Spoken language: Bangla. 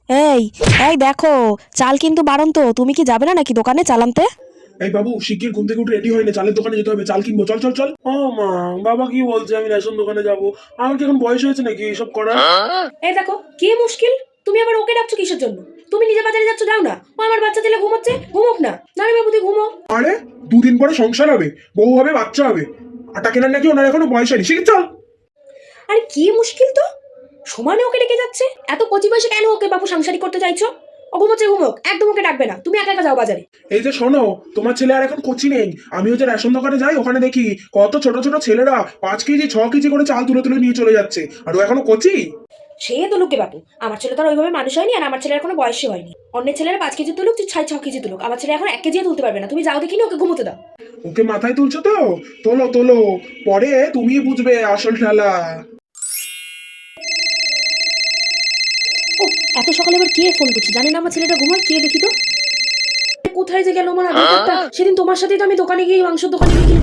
এই এই দেখো, চাল কিন্তু বারণ তো, তুমি কি যাবে না নাকি দোকানে চাল আনতে? এই বাবু, শিগগির ঘুম থেকে উঠে রেডি হয়ে নে, চালের দোকানে যেতে হবে, চাল কিনবো, চল চল চল। ও মা, বাবা কি বলছে আমি রেশন দোকানে যাব? আমার কি এখন বয়স হয়েছে নাকি এসব করার? এই দেখো কি মুশকিল, তুমি আবার ওকে ডাকছো কিসের জন্য? তুমি নিজে বাজারে যাচ্ছ, যাও না। ও আমার বাচ্চা ছেলে ঘুমোচ্ছে, ঘুমোক না। না রে বাবু, তুই ঘুমো। আরে, দুদিন পরে সংসার হবে, বউ হবে, বাচ্চা হবে, আটা কেনার নাকি ওনার এখনো বয়স হয়নি, শিখে চল। আরে কি মুশকিল তো, সমানে ওকে ডেকে যাচ্ছে। এত কচি বয়সে কেন ওকে বাবু সাংসারিক করতে চাইছো? ও ঘুমোচ্ছে, ঘুমোক, একদম ওকে ডাকবে না। তুমি একা একা যাও বাজারে। এই যে শোনো, তোমার ছেলে আর এখন কোচি নেই। আমিও যে রেশন দোকানে যাই, ওখানে দেখি কত ছোট ছোট ছেলেরা 5 কেজি 6 কেজি করে চাল তুলে তুলে নিয়ে চলে যাচ্ছে, আর ও এখনো কোচি। সে তো লোকে বাপু, আমার ছেলে তো আর ওইভাবে মানুষ হয়নি, আর আমার ছেলের এখনো বয়সই হয়নি। অন্যের ছেলেরা 5 কেজি তুলুক, 6 কেজি তুলুক, আমার ছেলে এখন 1 কেজিও তুলতে পারবে না। তুমি যাও দেখিনি, ওকে ঘুমোতে দাও। ওকে মাথায় তুলছো তো? তোলো তোলো, পরে তুমি বুঝবে আসল খেলা। ও, এত সকালে আবার কে ফোন করছে? জানি না আমার ছেলেটা ঘুমায়, কে দেখি তো। কোথায় যে গেল আমার আধার কার্ডটা? সেদিন তোমার সাথেই তো আমি দোকানে গিয়ে, মাংসের দোকানে গিয়ে